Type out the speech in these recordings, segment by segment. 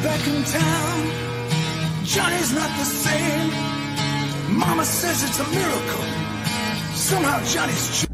back in town. Johnny's not the same. Mama says it's a miracle. Somehow Johnny's...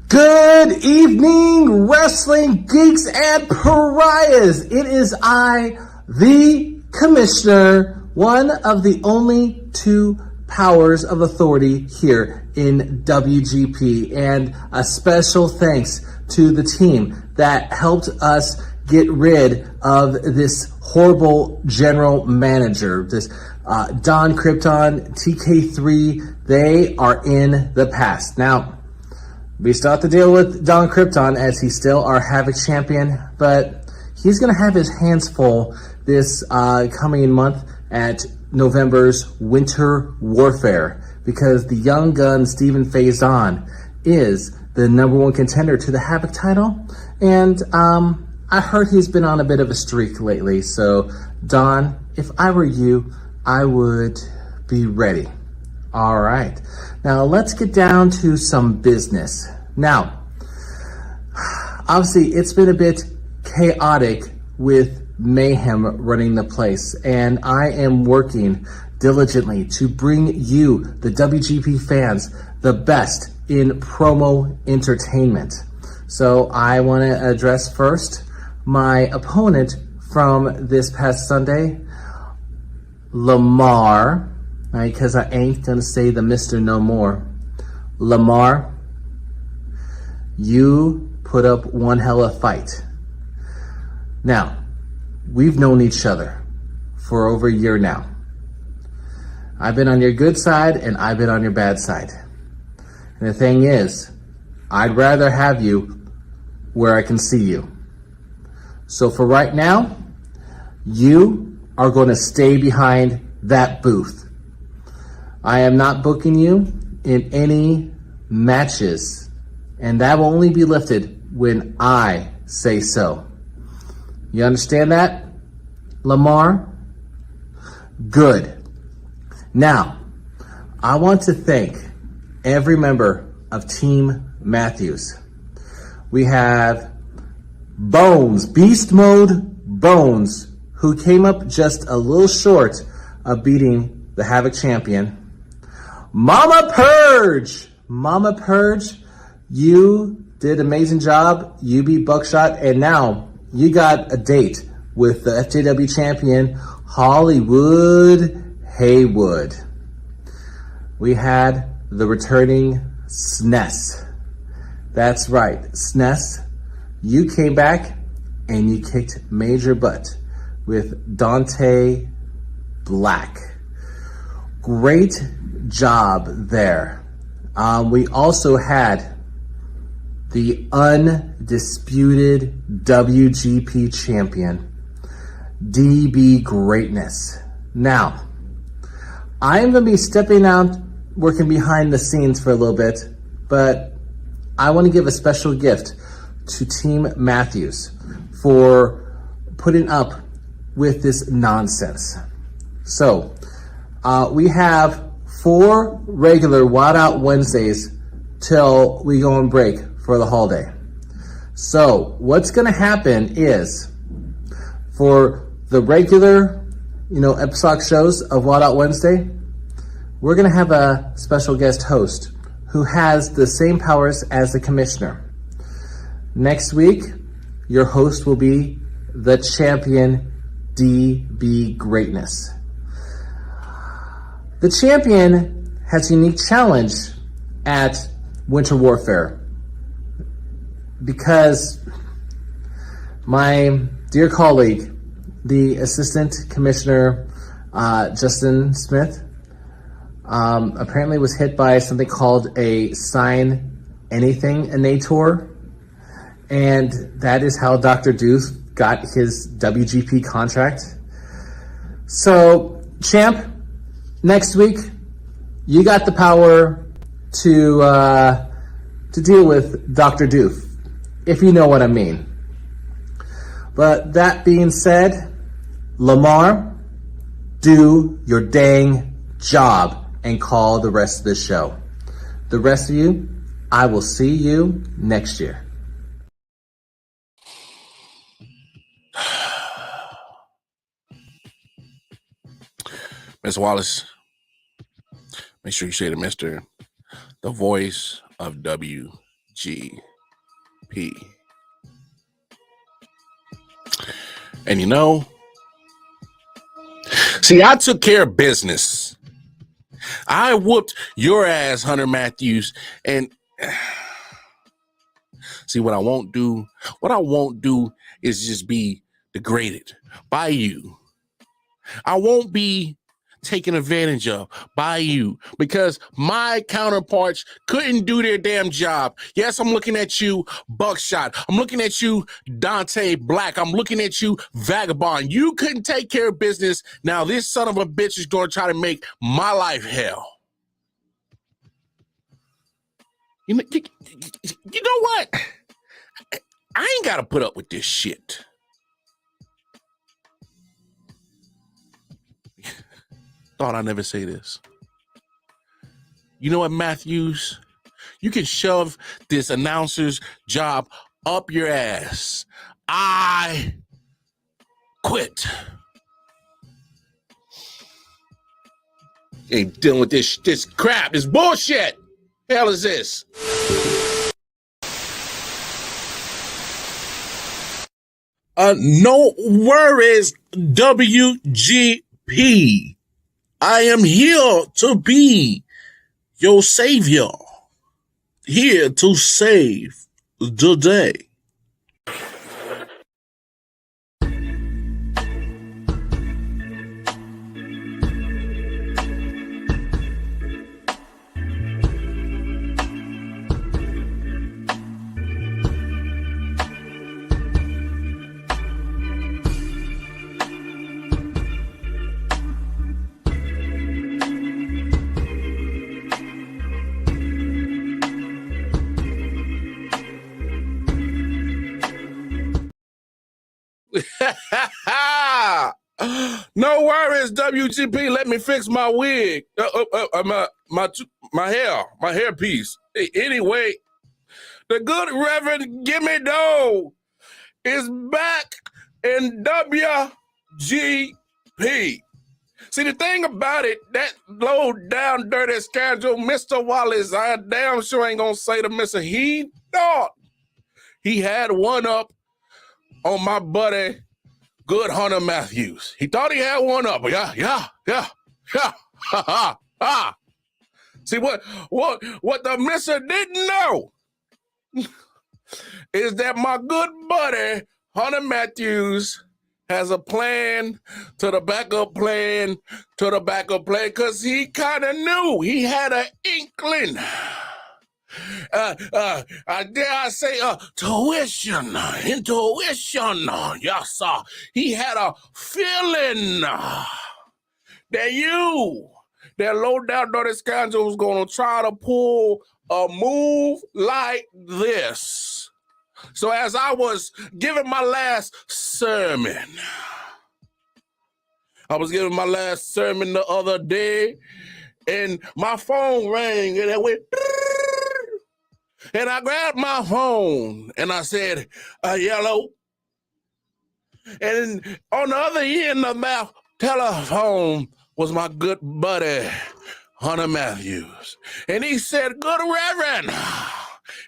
Good evening, wrestling geeks and pariahs. It is I, the Commissioner, one of the only two powers of authority here in WGP. And a special thanks to the team that helped us get rid of this horrible general manager, this Don Krypton, TK3. They are in the past. Now, we still have to deal with Don Krypton as he's still our Havoc champion, but he's going to have his hands full this coming month at November's Winter Warfare, because the young gun Stephen Faison is the #1 contender to the Havoc title. And I heard he's been on a bit of a streak lately. So Don, if I were you, I would be ready. All right. Now let's get down to some business. Now, obviously it's been a bit chaotic with Mayhem running the place, and I am working diligently to bring you, the WGP fans, the best in promo entertainment. So I want to address first my opponent from this past Sunday, Lamar, right, because I ain't going to say the Mr. no more. Lamar, you put up one hell of a fight. Now, we've known each other for over a year now. I've been on your good side and I've been on your bad side. And the thing is, I'd rather have you where I can see you. So for right now, you are going to stay behind that booth. I am not booking you in any matches, and that will only be lifted when I say so. You understand that, Lamar? Good. Now, I want to thank every member of Team Matthews. We have Bones, Beast Mode Bones, who came up just a little short of beating the Havoc champion. Mama Purge, you did an amazing job. You beat Buckshot, and now you got a date with the FJW champion, Hollywood Haywood. We had the returning SNES. That's right, SNES. You came back and you kicked major butt with Dante Black. Great job there. We also had the undisputed WGP champion, DB Greatness. Now, I am going to be stepping out, working behind the scenes for a little bit, but I want to give a special gift to Team Matthews for putting up with this nonsense. So, we have 4 regular Wild Out Wednesdays till we go on break for the holiday. So, what's going to happen is, for the regular, episodic shows of Wild Out Wednesday, we're going to have a special guest host who has the same powers as the Commissioner. Next week, your host will be the champion, DB Greatness. The champion has a unique challenge at Winter Warfare because my dear colleague, the Assistant Commissioner, Justin Smith, apparently was hit by something called a sign anything innator. And that is how Dr. Deuce got his WGP contract. So, champ, next week, you got the power to deal with Dr. Doof, if you know what I mean. But that being said, Lamar, do your dang job and call the rest of the show. The rest of you, I will see you next year. Ms. Wallace, make sure you say to Mr. the voice of WGP. And you know, see, I took care of business. I whooped your ass, Hunter Matthews, and see what I won't do. What I won't do is just be degraded by you. I won't be taken advantage of by you because my counterparts couldn't do their damn job. Yes, I'm looking at you, Buckshot. I'm looking at you, Dante Black. I'm looking at you, Vagabond. You couldn't take care of business. Now this son of a bitch is going to try to make my life hell. You know what? I ain't got to put up with this shit. Thought I'd never say this. You know what, Matthews? You can shove this announcer's job up your ass. I quit. Ain't dealing with this crap, this bullshit. Hell is this? No worries, WGP. I am here to be your savior. Here to save the day. No worries, WGP. Let me fix my wig. My hairpiece. Anyway, the good Reverend Gimme Doe is back in WGP. See, the thing about it, that low down dirty scoundrel, Mr. Wallace, I damn sure ain't gonna say to Mr. He thought he had one up on my buddy, good Hunter Matthews. He thought he had one up. Yeah. See, what the mister didn't know is that my good buddy, Hunter Matthews, has a plan to the backup plan to the backup plan because he kind of knew. He had an inkling. Dare I say, intuition. Yes, sir. He had a feeling that low down dirty scoundrel, was going to try to pull a move like this. So as I was giving my last sermon, the other day, and my phone rang, and it went, and I grabbed my phone, and I said, yellow. And on the other end of my telephone was my good buddy, Hunter Matthews. And he said, good Reverend.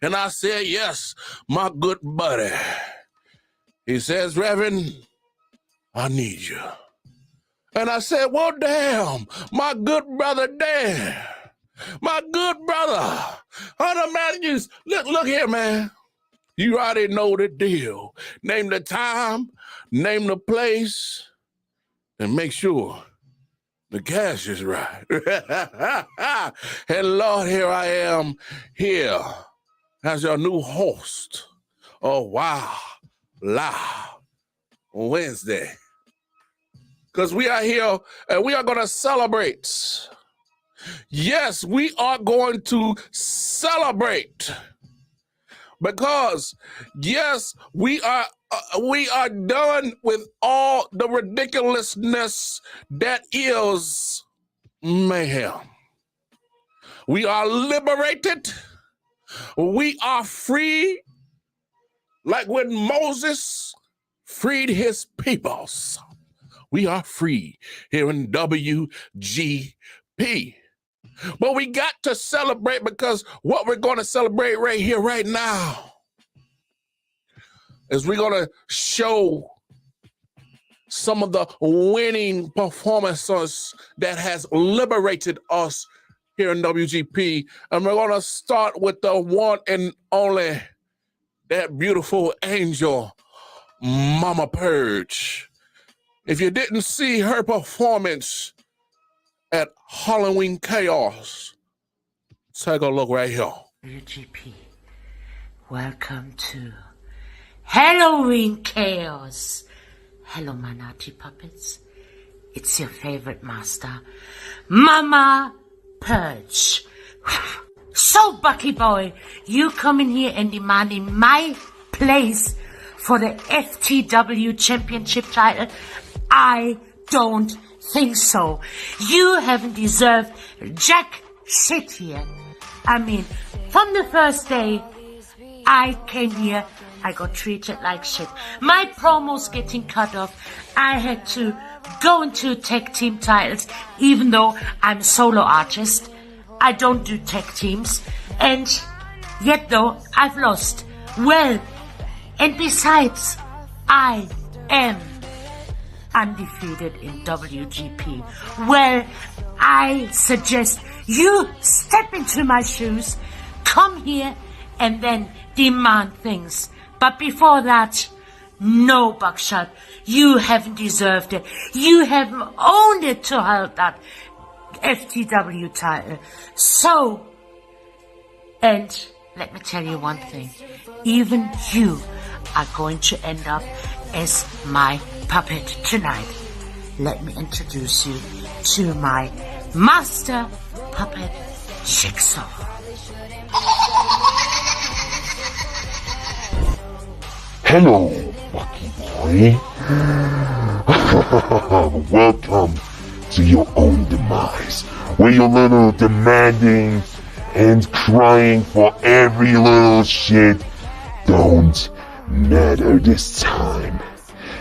And I said, yes, my good buddy. He says, Reverend, I need you. And I said, well, damn, my good brother, Dan. My good brother, Hunter Matthews. Look here, man. You already know the deal. Name the time, name the place, and make sure the cash is right. And Lord, here I am here as your new host. Oh, wow. Live on Wednesday. Because we are here and we are going to celebrate. Yes, we are going to celebrate. Because, yes, we are done with all the ridiculousness that is mayhem. We are liberated. We are free, like when Moses freed his peoples. We are free here in WGP. But we got to celebrate, because what we're going to celebrate right here, right now, is we're going to show some of the winning performances that has liberated us here in WGP. And we're going to start with the one and only, that beautiful angel, Mama Purge. If you didn't see her performance at Halloween Kaos, take a look right here. WGP, welcome to Halloween Chaos. Hello, my naughty puppets. It's your favorite master, Mama Purge. So, Bucky boy, you coming here and demanding my place for the FTW championship title? I don't think so. You haven't deserved jack shit here. I mean, from the first day I came here, I got treated like shit. My promos getting cut off. I had to go into tag team titles, even though I'm a solo artist. I don't do tag teams. And yet though, I've lost. Well, and besides, I am undefeated in WGP. Well, I suggest you step into my shoes, come here, and then demand things. But before that, no, Buckshot, you haven't deserved it. You haven't owned it to hold that FTW title. So, and let me tell you one thing, even you are going to end up as my puppet tonight. Let me introduce you to my master puppet, Jigsaw. Hello, Bucky boy. Welcome to your own demise, where you're little demanding and crying for every little shit don't matter this time.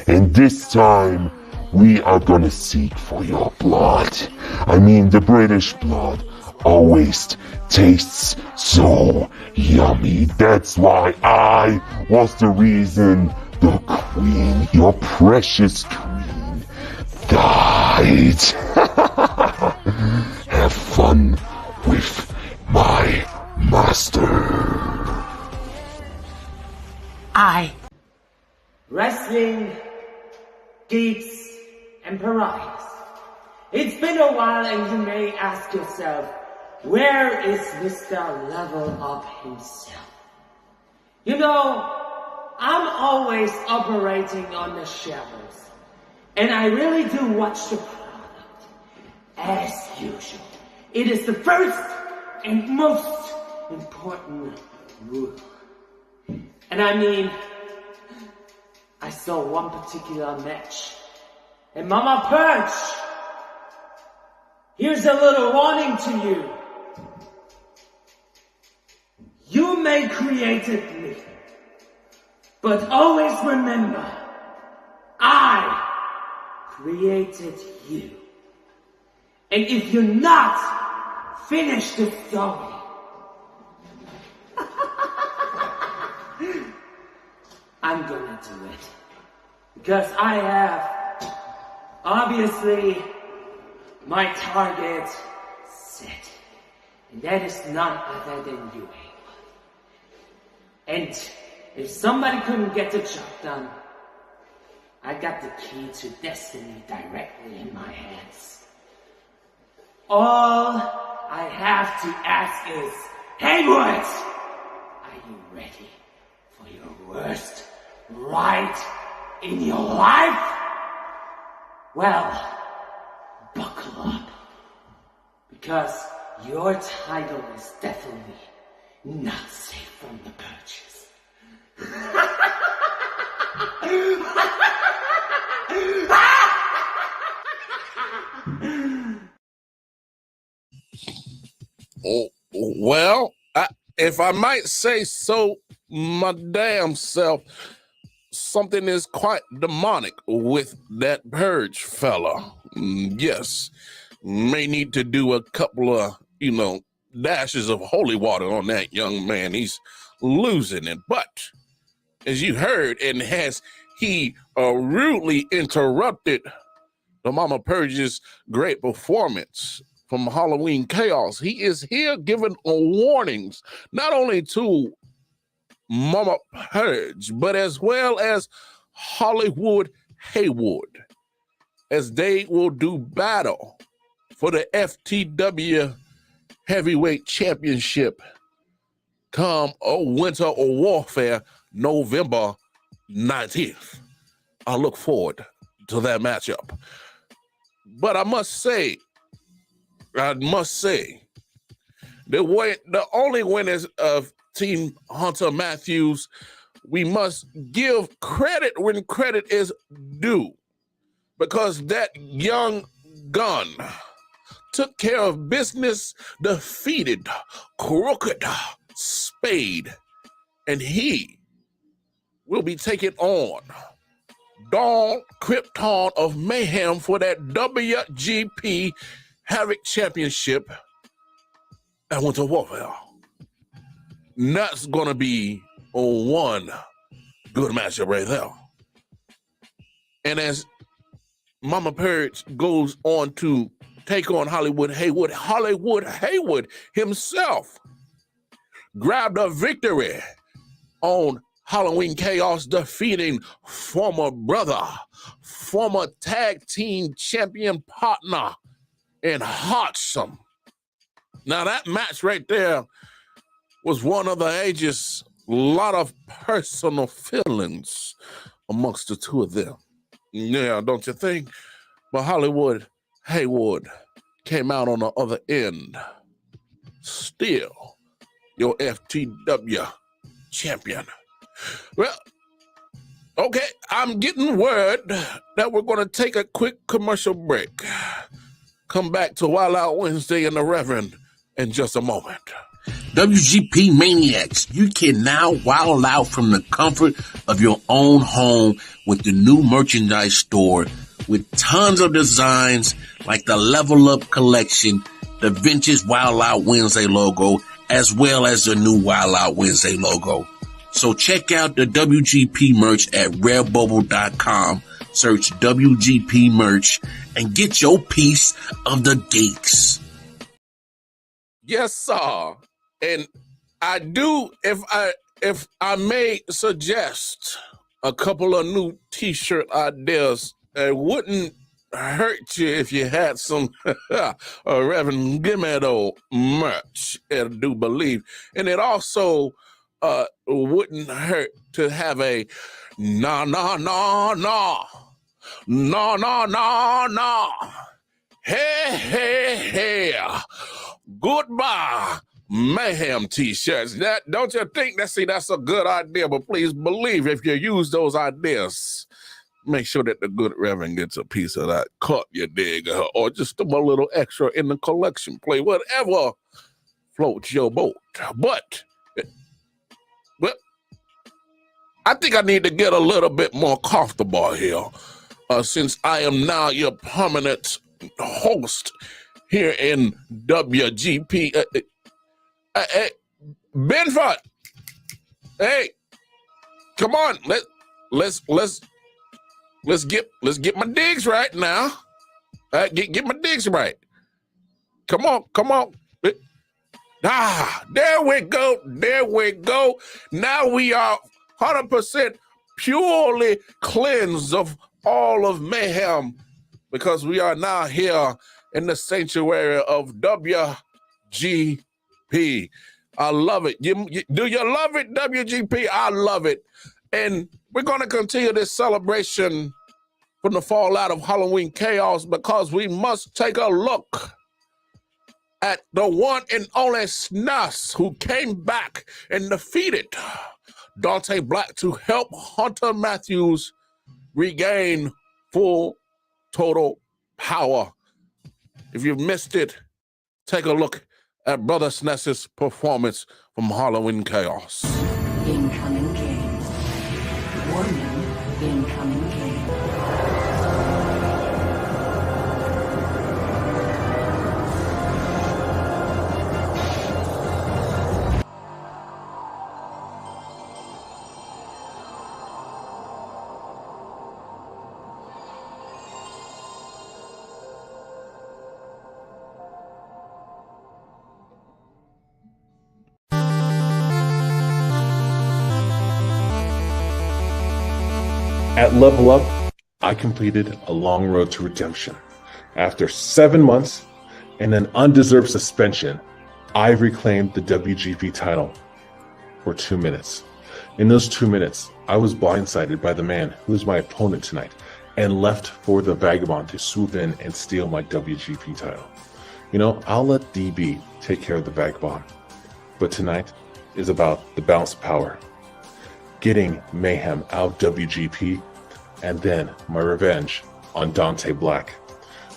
And this time, we are gonna seek for your blood. I mean, the British blood always tastes so yummy. That's why I was the reason the queen, your precious queen, died. Have fun with my master. Wrestling geeks and pariahs. It's been a while, and you may ask yourself, where is Mr. Level Up himself? You know, I'm always operating on the shadows, and I really do watch the product. As usual, it is the first and most important rule. And I mean, I saw one particular match, and Mama Purge, here's a little warning to you. You may create me, but always remember, I created you. And if you're not finished the story, I'm gonna do it. Because I have, obviously, my target set. And that is none other than you, Haywood. And if somebody couldn't get the job done, I got the key to destiny directly in my hands. All I have to ask is, Haywood, are you ready for your worst ride in your life? Well, buckle up, because your title is definitely not safe from the purchase. Oh, well, if I might say so, my damn self, something is quite demonic with that Purge fella. Yes, may need to do a couple of, dashes of holy water on that young man. He's losing it. But as you heard, and has he rudely interrupted the Mama Purge's great performance from Halloween Chaos, he is here giving warnings, not only to Mama Purge, but as well as Hollywood Haywood, as they will do battle for the FTW Heavyweight Championship come Winter Warfare November 19th. I look forward to that matchup. But I must say, the only winners of Team Hunter Matthews, we must give credit when credit is due, because that young gun took care of business, defeated Crooked Spade, and he will be taking on Dawn Krypton of Mayhem for that WGP Havoc Championship at Winter Warfare. And that's going to be one good matchup right there. And as Mama Purge goes on to take on Hollywood Haywood himself grabbed a victory on Halloween Chaos, defeating former brother, former tag team champion partner in Hotsome. Now that match right there was one of the ages, a lot of personal feelings amongst the two of them. Yeah, don't you think? But Hollywood Haywood came out on the other end. Still your FTW champion. Well, okay, I'm getting word that we're going to take a quick commercial break. Come back to Wild Out Wednesday in the Reverend in just a moment. WGP Maniacs, you can now wild out from the comfort of your own home with the new merchandise store with tons of designs like the Level Up collection, the vintage Wild Out Wednesday logo, as well as the new Wild Out Wednesday logo. So check out the WGP merch at redbubble.com, search WGP merch, and get your piece of the geeks. Yes, sir. And I do, if I may suggest a couple of new t-shirt ideas, it wouldn't hurt you if you had some Reverend Gimmedo merch, I do believe. And it also wouldn't hurt to have a nah, hey, goodbye Mayhem t-shirts. That, don't you think that's a good idea? But please believe, if you use those ideas, make sure that the good Reverend gets a piece of that cut, you dig, or just a little extra in the collection plate, whatever floats your boat. But I think I need to get a little bit more comfortable here, since I am now your permanent host here in WGP. Hey, Benford. Hey, come on. Let's get my digs right now. Get my digs right. Come on. There we go. Now we are 100% purely cleansed of all of mayhem, because we are now here in the sanctuary of WGP. I love it. Do you love it, WGP? I love it. And we're going to continue this celebration from the fallout of Halloween Chaos, because we must take a look at the one and only Snus, who came back and defeated Dante Black to help Hunter Matthews regain full total power. If you've missed it, take a look at Brother Sness's performance from Halloween Chaos. Incoming game. Warning, incoming game. At Level Up, I completed a long road to redemption. After 7 months and an undeserved suspension, I reclaimed the WGP title for 2 minutes. In those 2 minutes, I was blindsided by the man who is my opponent tonight and left for the Vagabond to swoop in and steal my WGP title. You know, I'll let DB take care of the Vagabond, but tonight is about the balance of power. Getting Mayhem out of WGP, and then my revenge on Dante Black.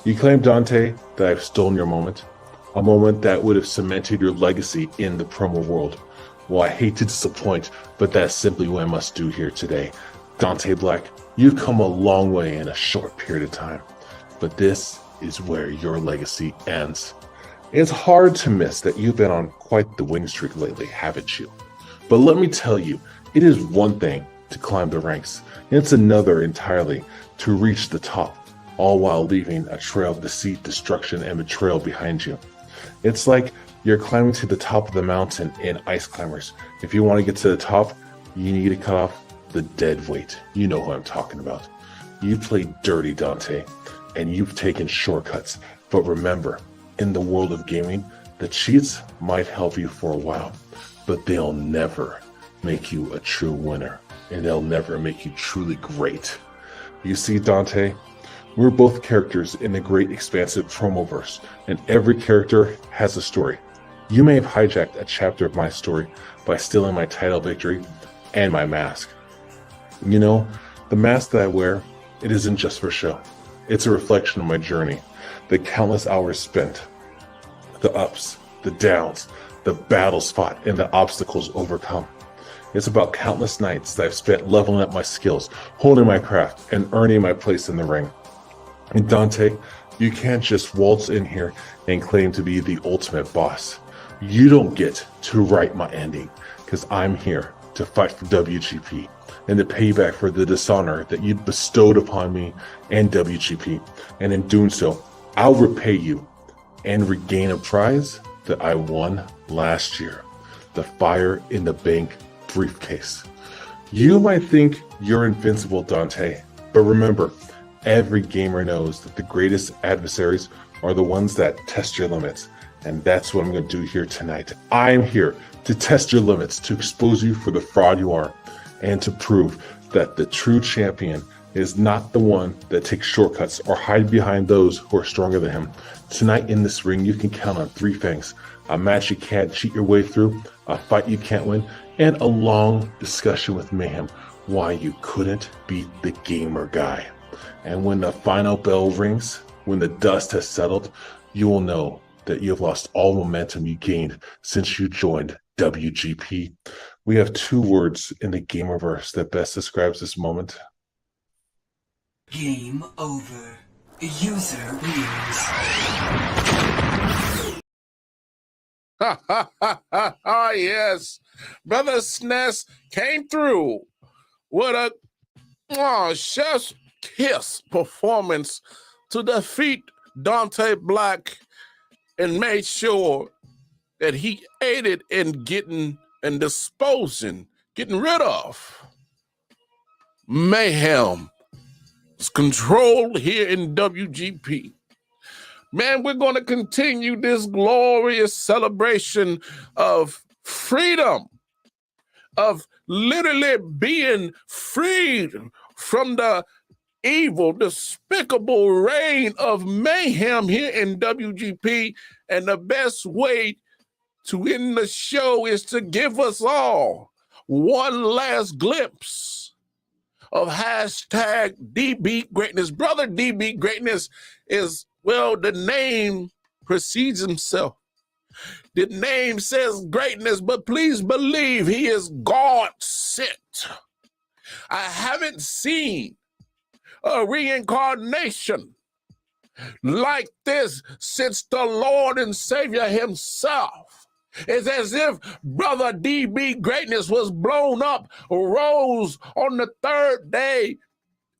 You claim, Dante, that I've stolen your moment, a moment that would have cemented your legacy in the promo world. Well, I hate to disappoint, but that's simply what I must do here today. Dante Black, you've come a long way in a short period of time, but this is where your legacy ends. It's hard to miss that you've been on quite the winning streak lately, haven't you? But let me tell you, it is one thing to climb the ranks, and it's another entirely to reach the top, all while leaving a trail of deceit, destruction, and betrayal behind you. It's like you're climbing to the top of the mountain in Ice Climbers. If you want to get to the top, you need to cut off the dead weight. You know who I'm talking about. You played dirty, Dante, and you've taken shortcuts. But remember, in the world of gaming, the cheats might help you for a while, but they'll never make you a true winner, and they'll never make you truly great. You see, Dante, we're both characters in the great expansive promoverse, and every character has a story. You may have hijacked a chapter of my story by stealing my title victory and my mask. You know, the mask that I wear, it isn't just for show. It's a reflection of my journey, the countless hours spent, the ups, the downs, the battles fought, and the obstacles overcome. It's about countless nights that I've spent leveling up my skills, holding my craft, and earning my place in the ring. And Dante, you can't just waltz in here and claim to be the ultimate boss. You don't get to write my ending, because I'm here to fight for WGP and to pay back for the dishonor that you bestowed upon me and WGP. And in doing so, I'll repay you and regain a prize that I won last year, the Fire in the Bank briefcase. You might think you're invincible, Dante, but remember, every gamer knows that the greatest adversaries are the ones that test your limits, and that's what I'm going to do here tonight. I'm here to test your limits, to expose you for the fraud you are, and to prove that the true champion is not the one that takes shortcuts or hide behind those who are stronger than him. Tonight in this ring, you can count on 3 things: a match you can't cheat your way through, a fight you can't win, and a long discussion with Mayhem why you couldn't beat the gamer guy. And when the final bell rings, when the dust has settled, you will know that you have lost all momentum you gained since you joined WGP. We have 2 words in the gamerverse that best describes this moment. Game over. User wins. Yes, Brother SNES came through with a chef's kiss performance to defeat Dante Black and made sure that he aided in getting and disposing, getting rid of Mayhem. It's controlled here in WGP. Man, we're going to continue this glorious celebration of freedom, of literally being freed from the evil, despicable reign of Mayhem here in WGP. And the best way to end the show is to give us all one last glimpse of hashtag DB Greatness. Brother DB Greatness is, well, the name precedes himself. The name says greatness, but please believe he is God sent. I haven't seen a reincarnation like this since the Lord and Savior himself. It's as if Brother DB Greatness was blown up, rose on the third day,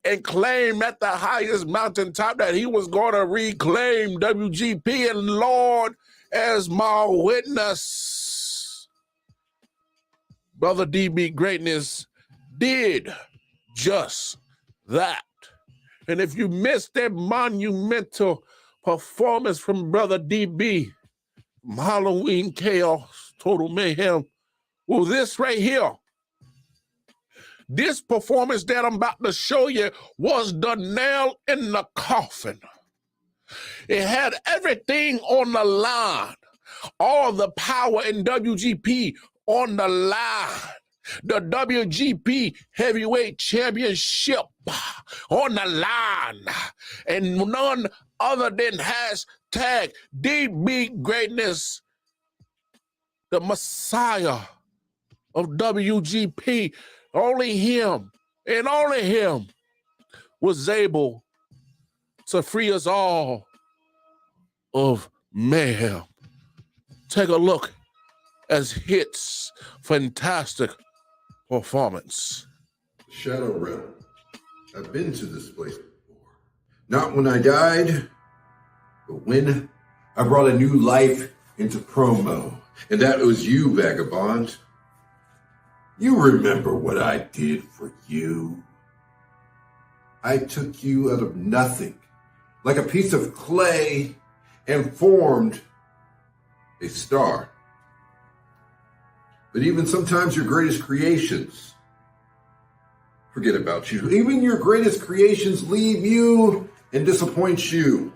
and claimed at the highest mountaintop that he was going to reclaim WGP, and Lord as my witness, Brother DB Greatness did just that. And if you missed that monumental performance from Brother DB, from Halloween Kaos Total Mayhem, well, this right here, this performance that I'm about to show you was the nail in the coffin. It had everything on the line, all the power in WGP on the line. The WGP Heavyweight Championship on the line, and none other than hashtag DB Greatness, the Messiah of WGP. Only him and only him was able to free us all of mayhem. Take a look as Hit's fantastic performance. Shadow Realm. I've been to this place before. Not when I died, but when I brought a new life into promo. And that was you, Vagabond. You remember what I did for you. I took you out of nothing, like a piece of clay, and formed a star. But even sometimes your greatest creations forget about you. Even your greatest creations leave you and disappoint you.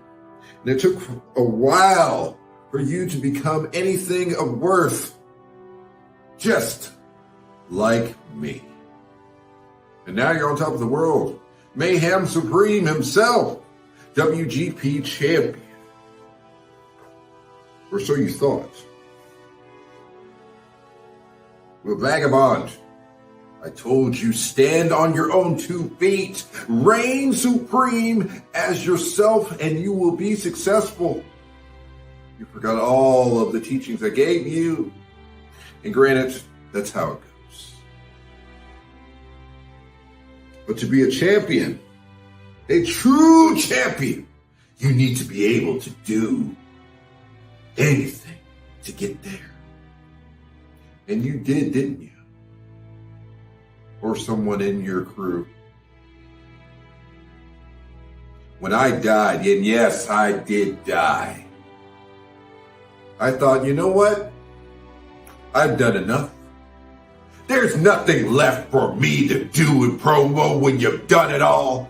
And it took a while for you to become anything of worth, just like me. And now you're on top of the world. Mayhem Supreme himself, WGP champion. Or so you thought. Well, Vagabond, I told you, stand on your own 2 feet, reign supreme as yourself, and you will be successful. You forgot all of the teachings I gave you. And granted, that's how it goes. But to be a champion, a true champion, you need to be able to do anything to get there. And you did, didn't you? Or someone in your crew. When I died, and yes, I did die, I thought, you know what? I've done enough. There's nothing left for me to do in promo when you've done it all.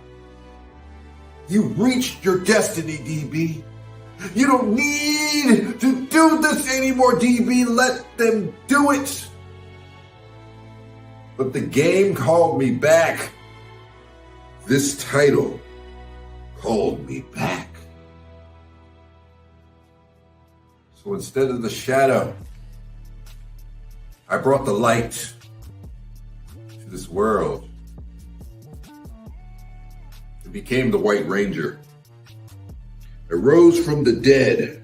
You reached your destiny, DB. You don't need to do this anymore, DB. Let them do it. But the game called me back. This title called me back. So instead of the shadow, I brought the light to this world. It became the White Ranger. I rose from the dead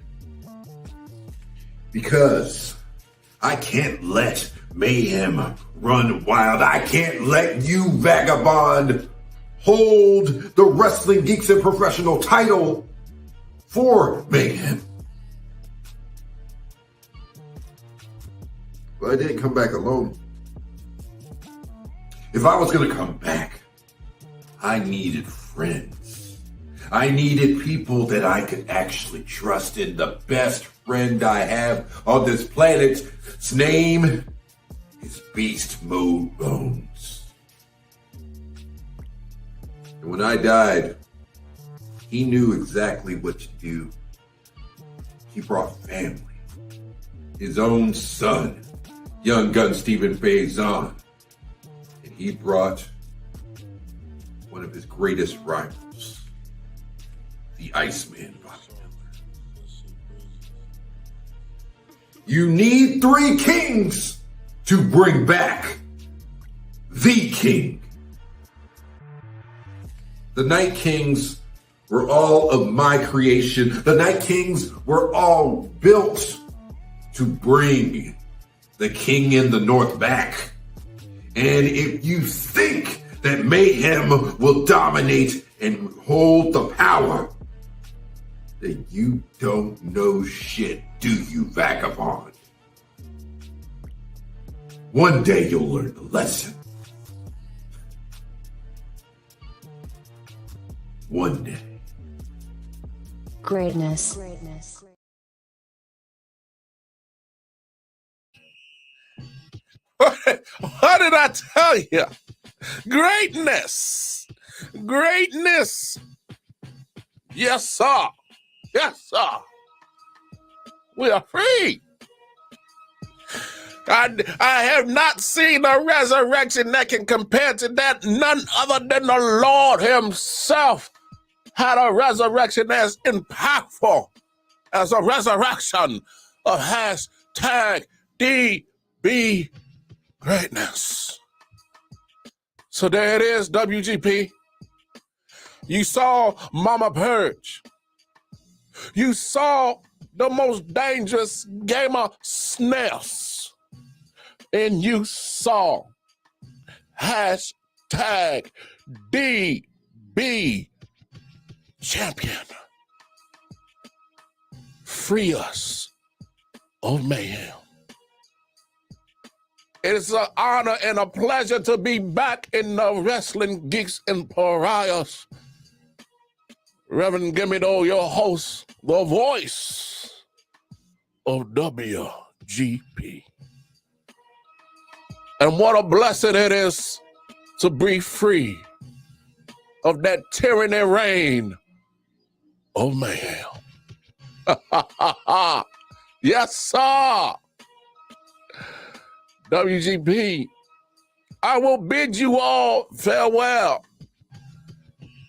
because I can't let mayhem run wild. I can't let you, Vagabond, hold the Wrestling Geeks and Professional title for mayhem. But I didn't come back alone. If I was going to come back, I needed friends. I needed people that I could actually trust, and the best friend I have on this planet's name is Beast Mode Bones. And when I died, he knew exactly what to do. He brought family, his own son, young gun Stephen Faison, and he brought one of his greatest rivals, the Iceman. You need 3 kings to bring back the king The Night Kings were all of my creation. The Night Kings were all built to bring the king in the north back. And if you think that Mayhem will dominate and hold the power, then you don't know shit, do you, vagabond? One day you'll learn the lesson. One day. Greatness. What did I tell you? Greatness. Greatness. Yes, sir. Yes, sir. We are free. I have not seen a resurrection that can compare to that. None other than the Lord himself had a resurrection as impactful as a resurrection of hashtag DB greatness. So there it is, WGP. You saw Mama Purge. You saw the most dangerous gamer snares. And you saw hashtag DB champion. Free us of mayhem. It's an honor and a pleasure to be back in the Wrestling Geeks and Pariahs. Reverend Gimmido, your host, the voice of WGP. And what a blessing it is to be free of that tyranny reign of mayhem. Yes, sir. WGP, I will bid you all farewell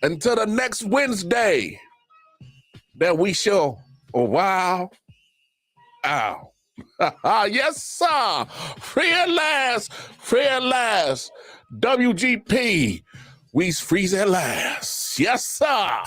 until the next Wednesday that we shall wow out. Yes, sir. Free at last. Free at last. WGP, we freeze at last. Yes, sir.